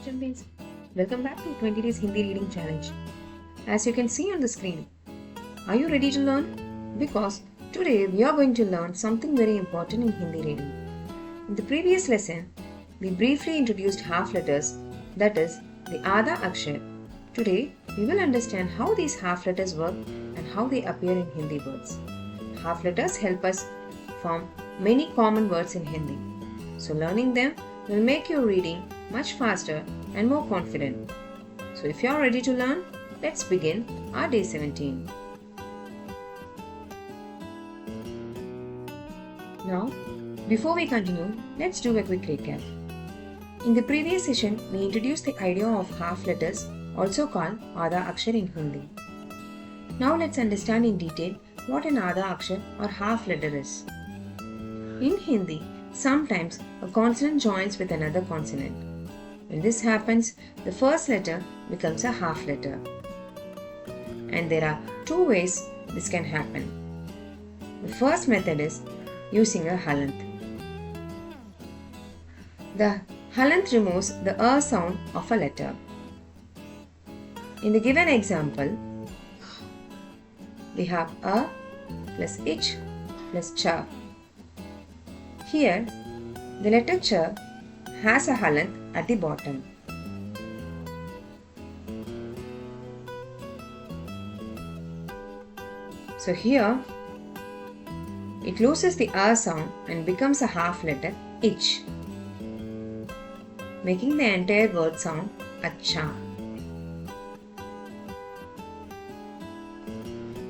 champions. Welcome back to 20 Days Hindi Reading Challenge. As you can see on the screen, are you ready to learn? Because today we are going to learn something very important in Hindi reading. In the previous lesson, we briefly introduced half letters, that is, the Adha Akshar. Today, we will understand how these half letters work and how they appear in Hindi words. Half letters help us form many common words in Hindi. So learning them will make your reading much faster and more confident. So if you are ready to learn, let's begin our day 17. Now, before we continue, let's do a quick recap. In the previous session, we introduced the idea of half letters, also called Adha Akshar in Hindi. Now let's understand in detail what an Adha Akshar or half letter is. In Hindi, sometimes a consonant joins with another consonant. When this happens, the first letter becomes a half letter. And there are two ways this can happen. The first method is using a halant. The halant removes the sound of a letter. In the given example, we have a plus ich plus cha. Here, the letter ch has a halant at the bottom. So here, it loses the sound and becomes a half letter ich, making the entire word sound acha.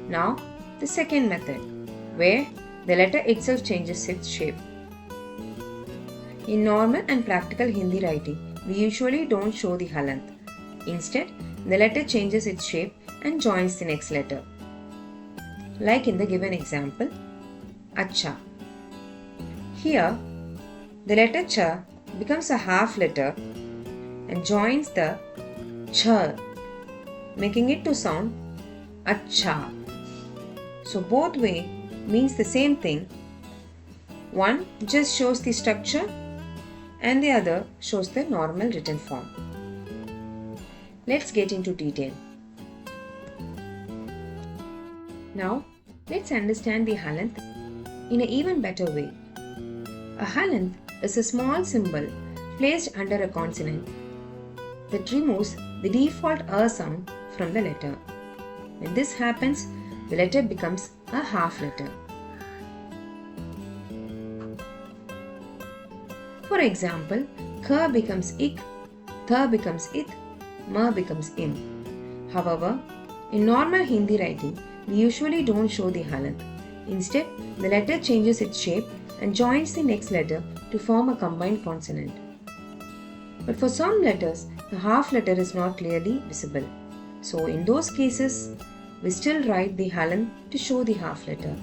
Now, the second method, where the letter itself changes its shape. In normal and practical Hindi writing, we usually don't show the halant. Instead, the letter changes its shape and joins the next letter. Like in the given example, acha. Here, the letter cha becomes a half letter and joins the cha, making it to sound acha. So both way means the same thing. One just shows the structure and the other shows the normal written form. Let's get into detail. Now, let's understand the halant in an even better way. A halant is a small symbol placed under a consonant that removes the default sound from the letter. When this happens, the letter becomes a half letter. For example, ka becomes ik, tha becomes it, ma becomes im. However, in normal Hindi writing, we usually don't show the halant. Instead, the letter changes its shape and joins the next letter to form a combined consonant. But for some letters, the half letter is not clearly visible. So in those cases, we still write the halant to show the half letter.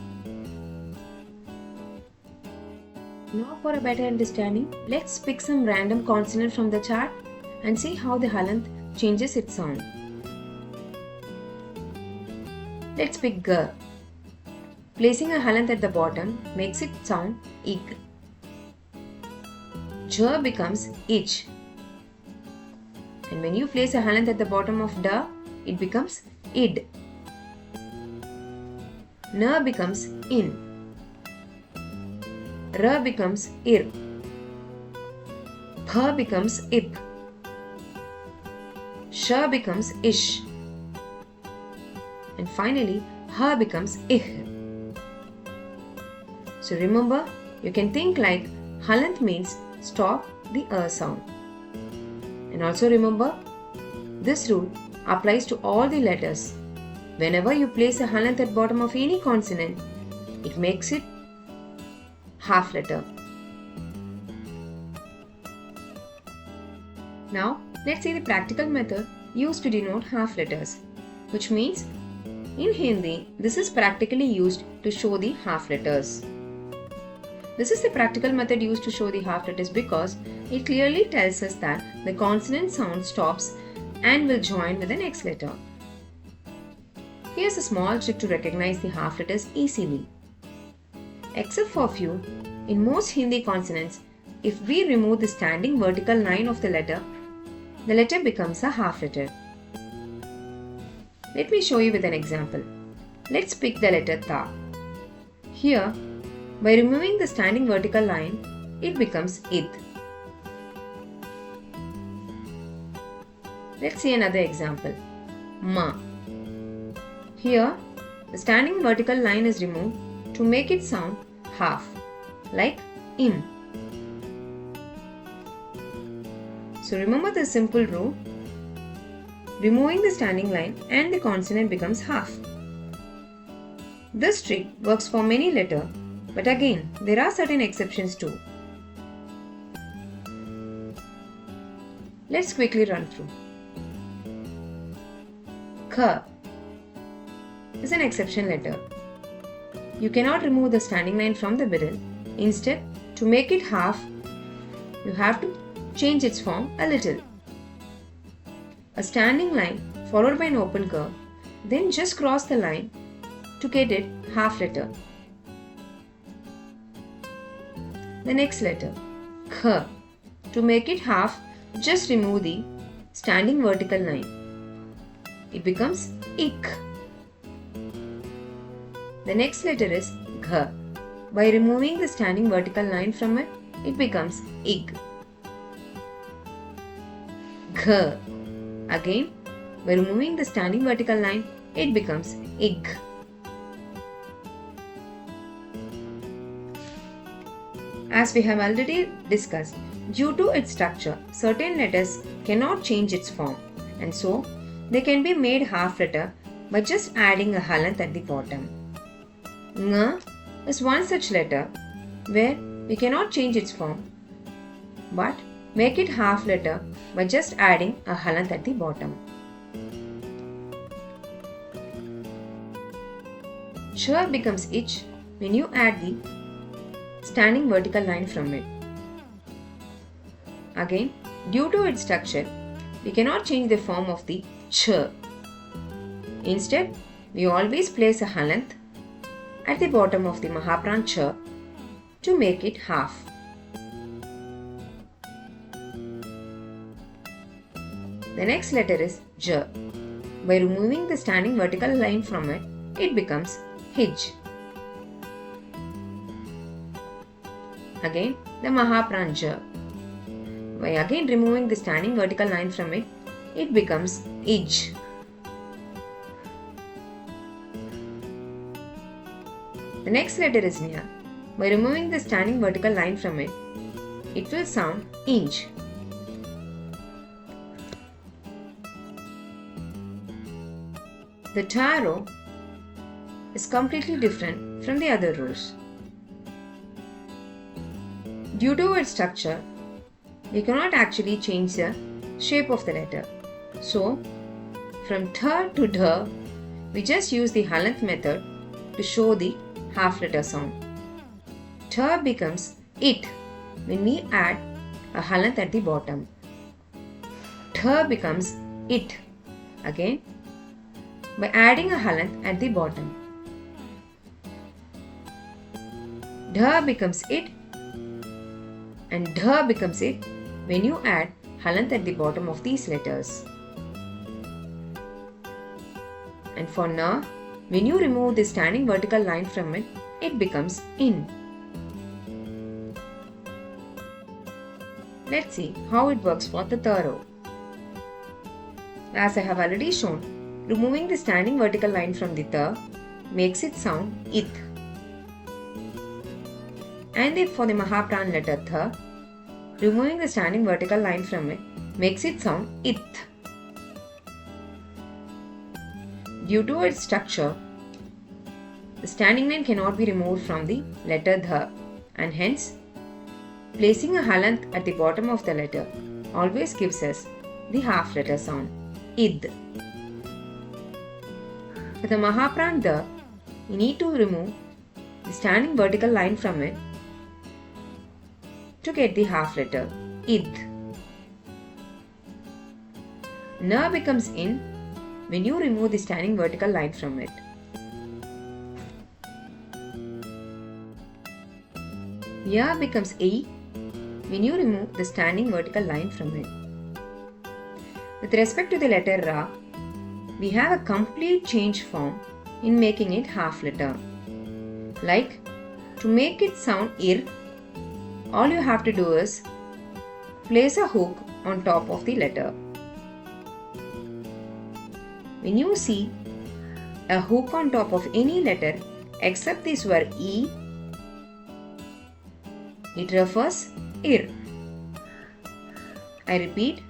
Now for a better understanding, let's pick some random consonant from the chart and see how the halant changes its sound. Let's pick g. Placing a halant at the bottom makes it sound ik. J becomes ich. And when you place a halant at the bottom of da, it becomes id. N becomes in. R becomes ir. P becomes ip. Sh becomes ish. And finally, H becomes ih. So remember, you can think like halant means stop the sound. And also remember, this rule applies to all the letters. Whenever you place a halant at bottom of any consonant, it makes it half letter. Now, let's see the practical method used to denote half letters, which means in Hindi, this is practically used to show the half letters. This is the practical method used to show the half letters because it clearly tells us that the consonant sound stops and will join with the next letter. Here's a small trick to recognize the half letters easily. Except for few, in most Hindi consonants, if we remove the standing vertical line of the letter, the letter becomes a half letter. Let me show you with an example. Let's pick the letter Ta. Here, by removing the standing vertical line, it becomes Id. Let's see another example. Ma. Here, the standing vertical line is removed to make it sound half, like Im. So remember the simple rule. Removing the standing line and the consonant becomes half. This trick works for many letters, but again, there are certain exceptions too. Let's quickly run through. Kh is an exception letter. You cannot remove the standing line from the middle. Instead, to make it half, you have to change its form a little. A standing line followed by an open curve, then just cross the line to get it half letter. The next letter, Kh. To make it half, just remove the standing vertical line. It becomes Ik. The next letter is Gh. By removing the standing vertical line from it, it becomes Ig. Gh. Again, by removing the standing vertical line, it becomes Ig. As we have already discussed, due to its structure, certain letters cannot change its form, and so they can be made half letter by just adding a halant at the bottom. Ng is one such letter where we cannot change its form, but make it half letter by just adding a halant at the bottom. Ch becomes Ich when you add the standing vertical line from it. Again, due to its structure, we cannot change the form of the Ch. Instead, we always place a halant at the bottom of the Mahapran Ch to make it half. The next letter is J. By removing the standing vertical line from it, it becomes Hij. Again, the Mahapran J. By again removing the standing vertical line from it, it becomes Ij. The next letter is Nya. By removing the standing vertical line from it, it will sound Inch. The Ta row is completely different from the other rows. Due to its structure, we cannot actually change the shape of the letter. So, from Tha to Dha, we just use the halant method to show the half letter sound. Tha becomes It when we add a halant at the bottom. Tha becomes It again by adding a halant at the bottom. Dha becomes It and Dha becomes It when you add halant at the bottom of these letters. And for Na, when you remove the standing vertical line from it, it becomes In. Let's see how it works for the Tha row. As I have already shown, removing the standing vertical line from the Tha makes it sound Ith. And if for the Mahapran letter Tha, removing the standing vertical line from it makes it sound Ith. Due to its structure, the standing line cannot be removed from the letter Dha, and hence placing a halant at the bottom of the letter always gives us the half letter sound Id. For the Mahapran Dha, we need to remove the standing vertical line from it to get the half letter Id. Na becomes In when you remove the standing vertical line from it. Ya becomes E when you remove the standing vertical line from it. With respect to the letter Ra, we have a complete change form in making it half letter. Like, to make it sound ir, all you have to do is place a hook on top of the letter. When you see a hook on top of any letter except the swar E, it refers ir. I repeat,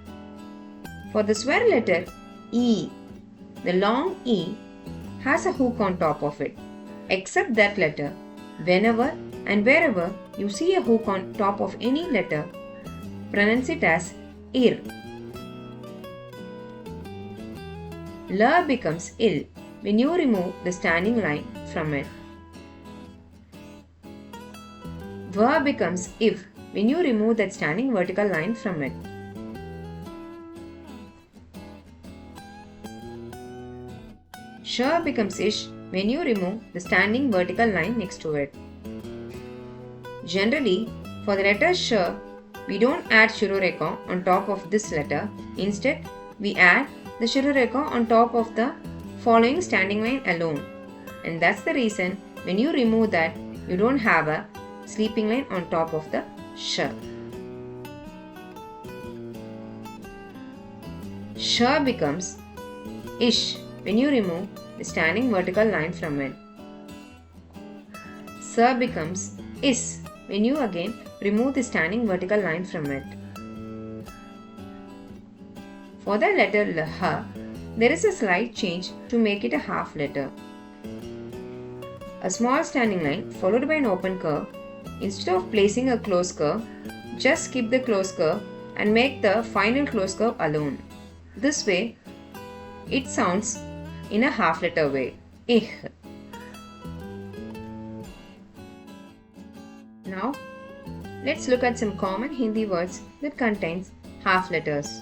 for the swar letter E, the long E has a hook on top of it. Except that letter, whenever and wherever you see a hook on top of any letter, pronounce it as ir. La becomes il when you remove the standing line from it. Va becomes if when you remove that standing vertical line from it. Sh becomes ish when you remove the standing vertical line next to it. Generally, for the letter sh, we don't add shiroreka on top of this letter. Instead, we add the shiroreka on top of the following standing line alone. And that's the reason when you remove that, you don't have a sleeping line on top of the sh. Sh becomes ish when you remove the standing vertical line from it. Sa becomes is when you again remove the standing vertical line from it. For the letter Lh, there is a slight change to make it a half letter. A small standing line followed by an open curve. Instead of placing a closed curve, just skip the closed curve and make the final closed curve alone. This way, it sounds in a half letter way. Ih. Now, let's look at some common Hindi words that contains half letters.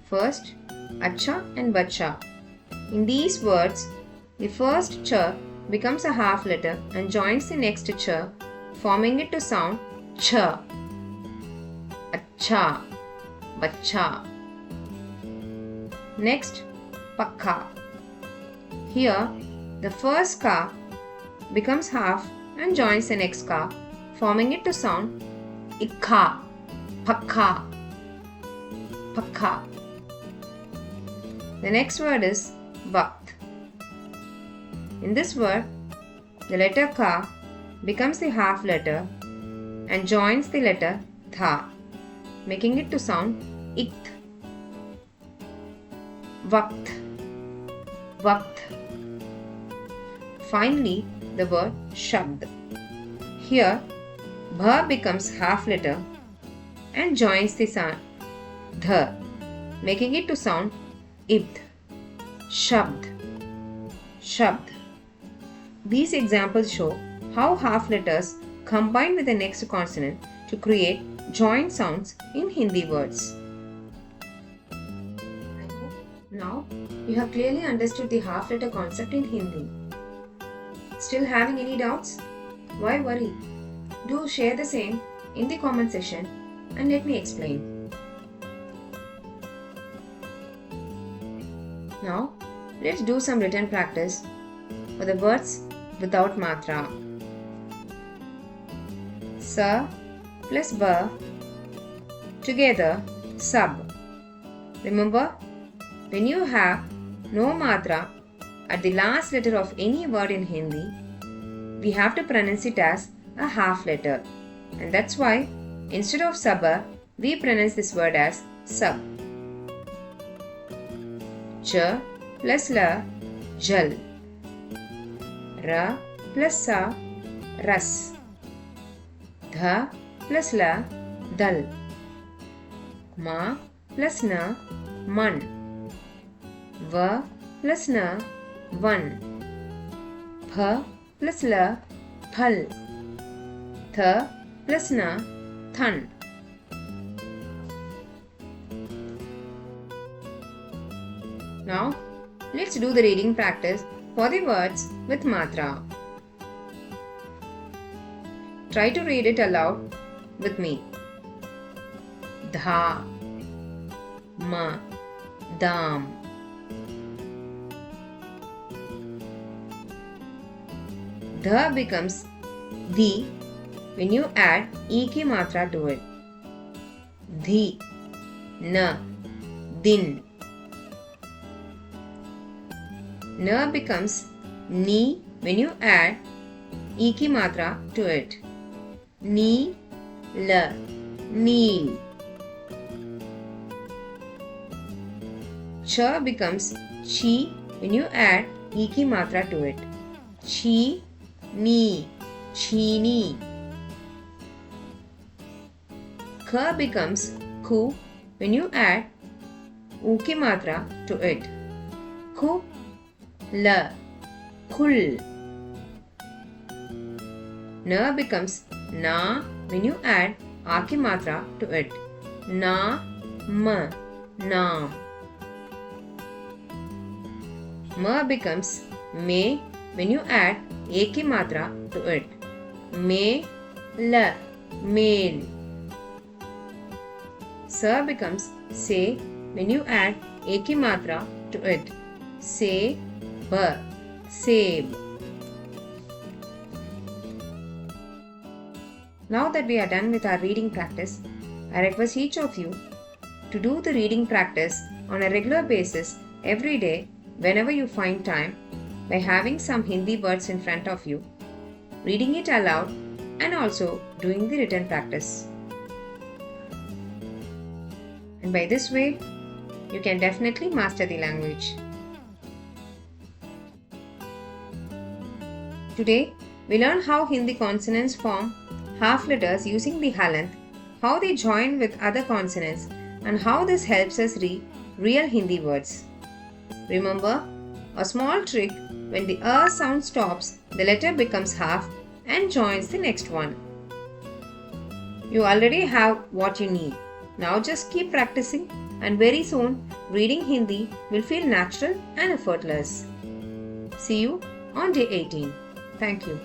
First, acha and bacha. In these words, the first ch becomes a half letter and joins the next ch, forming it to sound ch. Acha, bacha. Next, pakka. Here, the first ka becomes half and joins the next ka, forming it to sound ikha, pakka, pakka. The next word is vakt. In this word, the letter ka becomes the half letter and joins the letter tha, making it to sound ikt. Vakt, vakt. Finally, the word shabd. Here, bha becomes half letter and joins the sound dha, making it to sound ibd. Shabd, shabd. These examples show how half letters combine with the next consonant to create joint sounds in Hindi words. I hope now you have clearly understood the half letter concept in Hindi. Still having any doubts? Why worry? Do share the same in the comment section and let me explain. Now, let's do some written practice for the words without matra. Sa plus ba together sab. Remember, when you have no matra at the last letter of any word in Hindi, we have to pronounce it as a half letter. And that's why instead of saba, we pronounce this word as sab. Ch plus la, jal. Ra plus sa, ras. Dha plus la, dal. Ma plus na, man. Va plus na, van. Pha plus la, phal. Tha plus na, than. Now, let's do the reading practice for the words with matra. Try to read it aloud with me. Dha, ma, dam. The becomes the when you add e ki matra to it. Dhi, na, din. Na becomes ni when you add e ki matra to it. Ni, la, neel. Cha becomes chi when you add e ki matra to it. Chi, ni, chini. Ka becomes ku when you add u ki matra to it. Ku, la, kul. Na becomes na when you add a ki matra to it. Na, ma, naam. Ma becomes me when you add a ki matra to it. Me, la, male. Sa becomes se when you add a ki matra to it. Se, ba, save. Now that we are done with our reading practice, I request each of you to do the reading practice on a regular basis every day whenever you find time by having some Hindi words in front of you, reading it aloud and also doing the written practice. And by this way, you can definitely master the language. Today, we learn how Hindi consonants form half letters using the halant, how they join with other consonants, and how this helps us read real Hindi words. Remember, a small trick: when the sound stops, the letter becomes half and joins the next one. You already have what you need. Now just keep practicing, and very soon reading Hindi will feel natural and effortless. See you on day 18. Thank you.